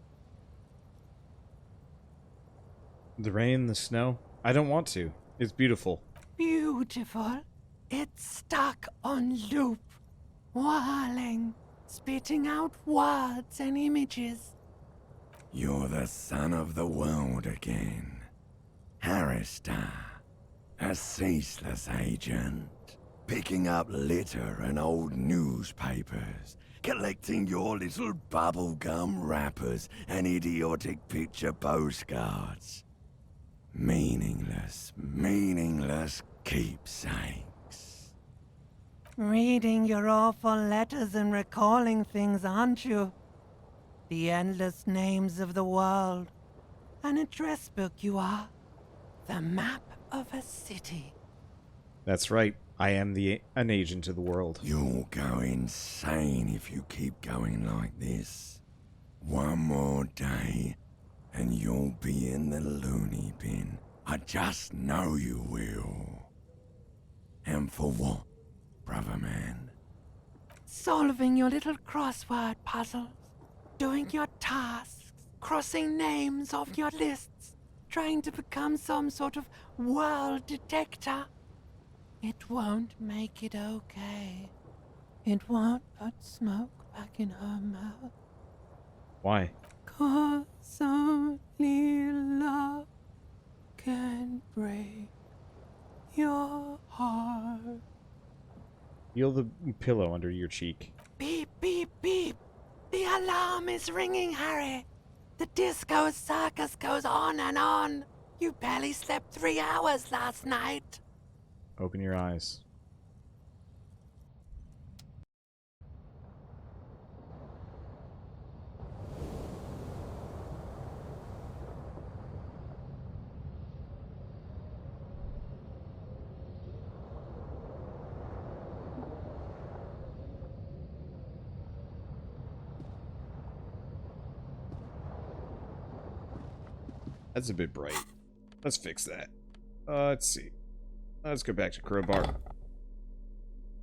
The rain, the snow? I don't want to. It's beautiful. Beautiful. It's stuck on loop. Whirling, spitting out words and images. You're the son of the world again. Harrister, a ceaseless agent. Picking up litter and old newspapers. Collecting your little bubblegum wrappers and idiotic picture postcards. Meaningless, meaningless keepsakes. Reading your awful letters and recalling things, aren't you? The endless names of the world. An address book you are. The map of a city. That's right. I am an agent of the world. You'll go insane if you keep going like this. One more day, and you'll be in the loony bin. I just know you will. And for what, brother man? Solving your little crossword puzzles. Doing your tasks. Crossing names off your lists. Trying to become some sort of world detector. It won't make it okay. It won't put smoke back in her mouth. Why? 'Cause only love can break your heart. Feel the pillow under your cheek. Beep, beep, beep. The alarm is ringing, Harry. The disco circus goes on and on. You barely slept 3 hours last night. Open your eyes. That's a bit bright. Let's fix that. Let's see. Let's go back to crowbar.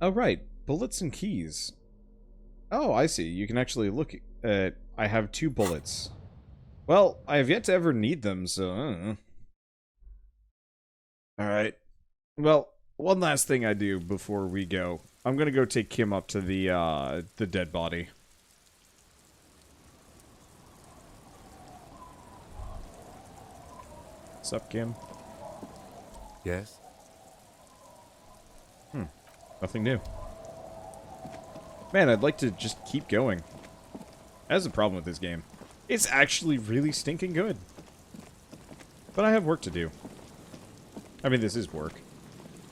Oh, right. Bullets and keys. Oh, I see. You can actually look at... I have 2 bullets. Well, I have yet to ever need them, so... Alright. Well, one last thing I do before we go. I'm gonna go take Kim up to the dead body. What's up, Kim? Yes? Nothing new. Man, I'd like to just keep going. That's the problem with this game. It's actually really stinking good. But I have work to do. I mean, this is work.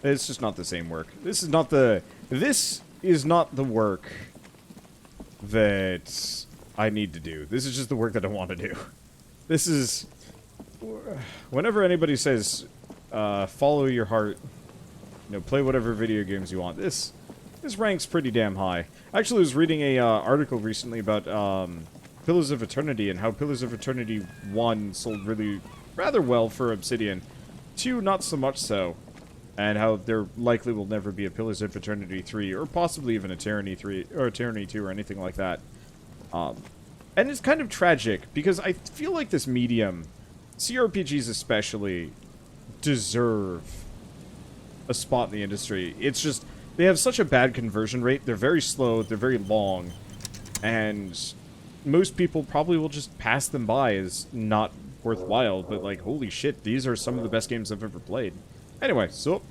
It's just not the same work. This is not the work that I need to do. This is just the work that I want to do. This is... Whenever anybody says, follow your heart, you know, play whatever video games you want, this ranks pretty damn high. I actually was reading a article recently about Pillars of Eternity and how Pillars of Eternity 1 sold rather well for Obsidian. 2, not so much so. And how there likely will never be a Pillars of Eternity 3, or possibly even a Tyranny 3, or a Tyranny 2, or anything like that. And it's kind of tragic, because I feel like this medium, CRPGs especially, deserve a spot in the industry. It's just, they have such a bad conversion rate, they're very slow, they're very long, and most people probably will just pass them by as not worthwhile, but like, holy shit, these are some of the best games I've ever played. Anyway, so...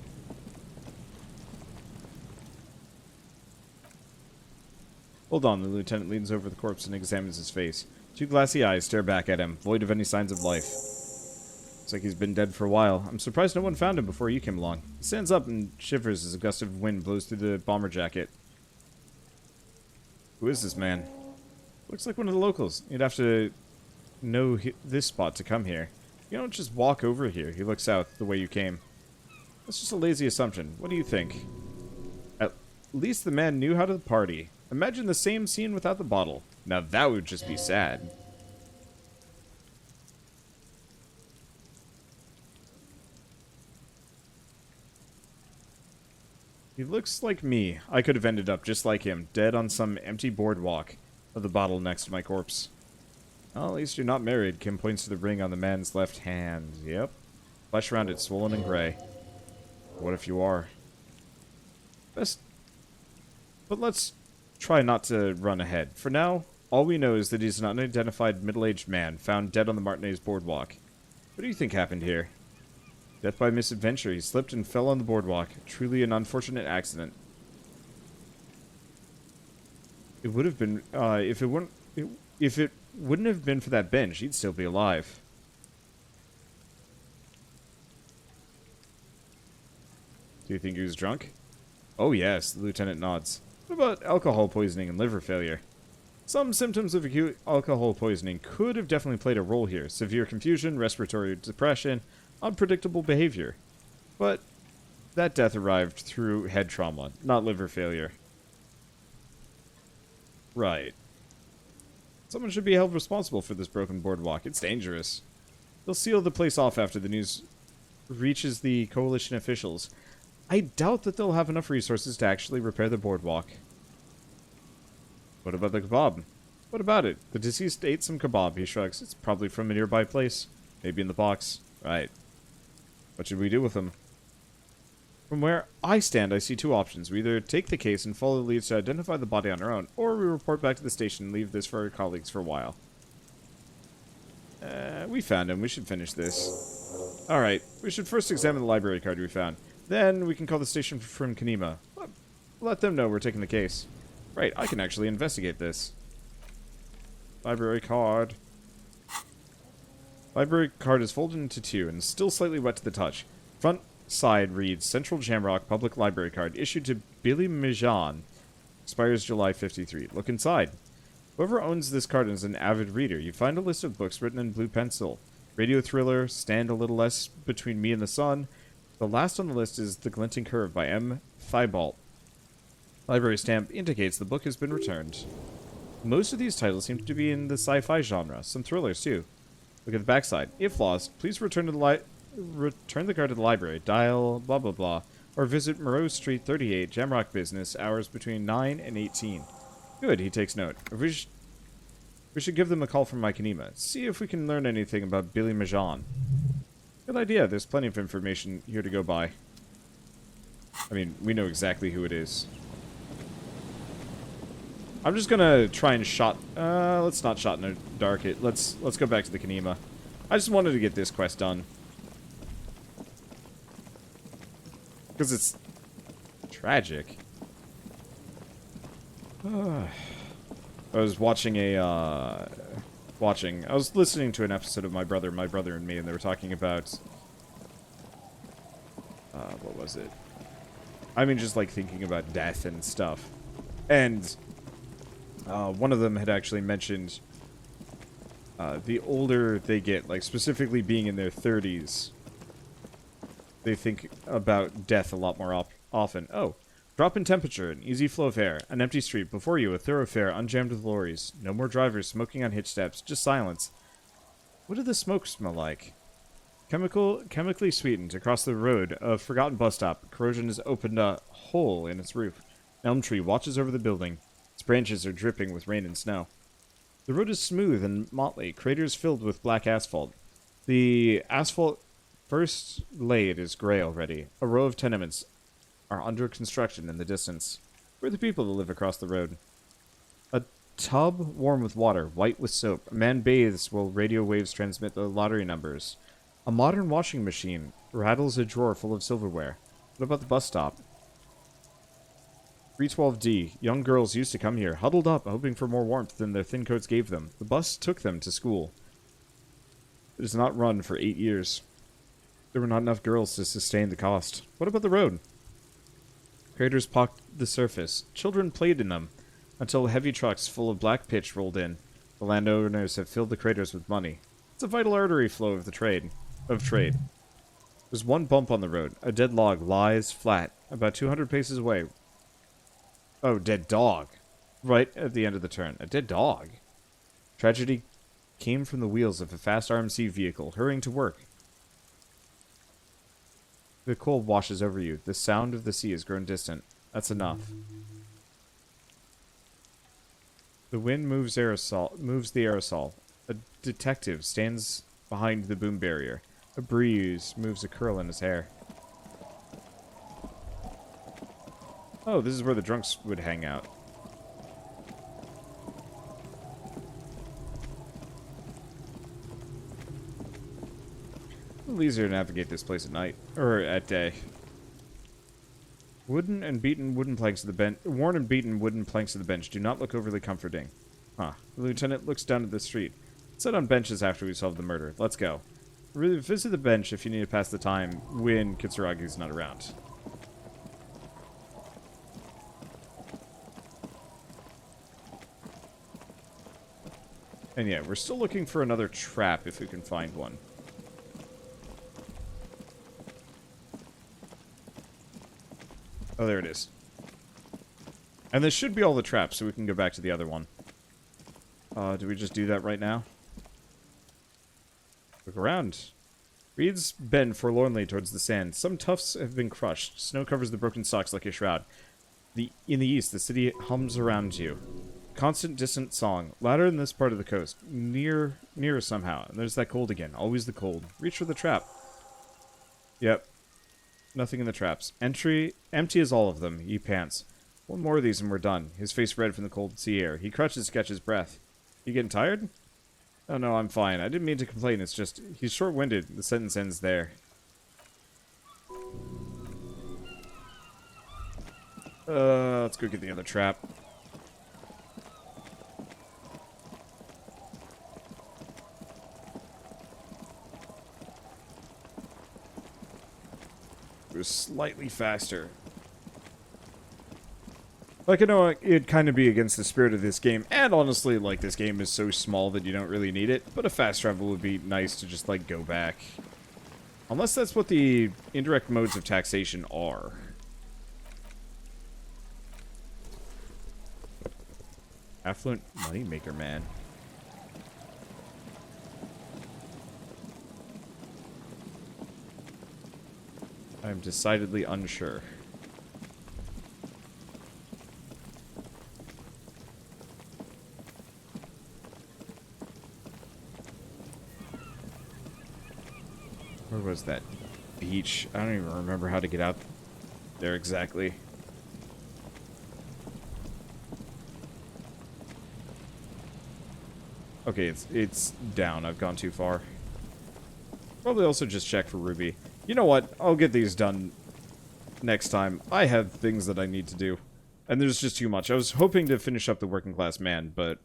Hold on, the lieutenant leans over the corpse and examines his face. 2 glassy eyes stare back at him, void of any signs of life. Looks like he's been dead for a while. I'm surprised no one found him before you came along. He stands up and shivers as a gust of wind blows through the bomber jacket. Who is this man? Looks like one of the locals. You'd have to know this spot to come here. You don't just walk over here. He looks south the way you came. That's just a lazy assumption. What do you think? At least the man knew how to party. Imagine the same scene without the bottle. Now that would just be sad. He looks like me. I could have ended up just like him, dead on some empty boardwalk with the bottle next to my corpse. Well, at least you're not married. Kim points to the ring on the man's left hand. Yep. Flesh around it swollen and gray. What if you are? But let's try not to run ahead. For now, all we know is that he's an unidentified middle-aged man found dead on the Martinez boardwalk. What do you think happened here? Death by misadventure. He slipped and fell on the boardwalk. Truly an unfortunate accident. It would have been, if it wouldn't have been for that bench, he'd still be alive. Do you think he was drunk? Oh yes, the lieutenant nods. What about alcohol poisoning and liver failure? Some symptoms of acute alcohol poisoning could have definitely played a role here. Severe confusion, respiratory depression, unpredictable behavior. But that death arrived through head trauma, not liver failure. Right. Someone should be held responsible for this broken boardwalk. It's dangerous. They'll seal the place off after the news reaches the coalition officials. I doubt that they'll have enough resources to actually repair the boardwalk. What about the kebab? What about it? The deceased ate some kebab, he shrugs. It's probably from a nearby place. Maybe in the box. Right. What should we do with them? From where I stand, I see 2 options. We either take the case and follow the leads to identify the body on our own, or we report back to the station and leave this for our colleagues for a while. We found him. We should finish this. Alright, we should first examine the library card we found. Then we can call the station from Kanema. Let them know we're taking the case. Right, I can actually investigate this. Library card. Library card is folded into 2 and still slightly wet to the touch. Front side reads Central Jamrock Public Library Card issued to Billy Mijan. Expires July 53. Look inside. Whoever owns this card is an avid reader. You find a list of books written in blue pencil. Radio Thriller, Stand a Little Less Between Me and the Sun. The last on the list is The Glinting Curve by M. Thibault. Library stamp indicates the book has been returned. Most of these titles seem to be in the sci-fi genre. Some thrillers, too. Look at the backside. If lost, please return the card to the library. Dial blah blah blah. Or visit Moreau Street 38, Jamrock Business, hours between 9 and 18. Good, he takes note. We should give them a call from Mykonima. See if we can learn anything about Billy Majan. Good idea. There's plenty of information here to go by. I mean, we know exactly who it is. I'm just gonna try and let's not shot in the dark it. Let's go back to the Kanima. I just wanted to get this quest done. Because it's tragic. I was watching I was listening to an episode of My Brother and Me, and they were talking about what was it? I mean, just like thinking about death and stuff. And one of them had actually mentioned the older they get, like specifically being in their 30s, they think about death a lot more often. Oh, drop in temperature, an easy flow of air, an empty street, before you a thoroughfare unjammed with lorries. No more drivers smoking on hitch steps, just silence. What did the smoke smell like? Chemically sweetened. Across the road, a forgotten bus stop. Corrosion has opened a hole in its roof. An elm tree watches over the building. Its branches are dripping with rain and snow. The road is smooth and motley, craters filled with black asphalt. The asphalt first laid is gray already. A row of tenements are under construction in the distance. Who are the people that live across the road? A tub warm with water, white with soap. A man bathes while radio waves transmit the lottery numbers. A modern washing machine rattles a drawer full of silverware. What about the bus stop? 312D. Young girls used to come here, huddled up, hoping for more warmth than their thin coats gave them. The bus took them to school. It has not run for 8 years. There were not enough girls to sustain the cost. What about the road? Craters pocked the surface. Children played in them, until heavy trucks full of black pitch rolled in. The landowners have filled the craters with money. It's a vital artery flow of trade. There's one bump on the road. A dead log lies flat, about 200 paces away. Oh, dead dog. Right at the end of the turn. A dead dog. Tragedy came from the wheels of a fast RMC vehicle, hurrying to work. The cold washes over you. The sound of the sea has grown distant. That's enough. The wind moves the aerosol. A detective stands behind the boom barrier. A breeze moves a curl in his hair. Oh, this is where the drunks would hang out. A little easier to navigate this place at night. Or at day. Worn and beaten wooden planks of the bench do not look overly comforting. Huh. The lieutenant looks down at the street. Sit on benches after we solve the murder. Let's go. Visit the bench if you need to pass the time when Kitsuragi's not around. And yeah, we're still looking for another trap if we can find one. Oh, there it is. And this should be all the traps, so we can go back to the other one. Do we just do that right now? Look around. Reeds bend forlornly towards the sand. Some tufts have been crushed. Snow covers the broken stalks like a shroud. In the east, the city hums around you. Constant, distant song. Louder in this part of the coast. Nearer somehow. And there's that cold again. Always the cold. Reach for the trap. Yep. Nothing in the traps. Empty as all of them. He pants. One more of these and we're done. His face red from the cold sea air. He crouches to catch his breath. You getting tired? Oh no, I'm fine. I didn't mean to complain. It's just, he's short-winded. The sentence ends there. Let's go get the other trap. It was slightly faster. Like, I know it'd kind of be against the spirit of this game, and honestly, like, this game is so small that you don't really need it, but a fast travel would be nice to just, like, go back. Unless that's what the indirect modes of taxation are. Affluent moneymaker, man. I'm decidedly unsure. Where was that beach? I don't even remember how to get out there exactly. Okay, it's down. I've gone too far. Probably also just check for Ruby. You know what? I'll get these done next time. I have things that I need to do. And there's just too much. I was hoping to finish up the working class man, but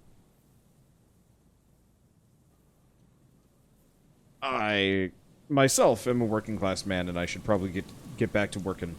I myself am a working class man, and I should probably get back to working.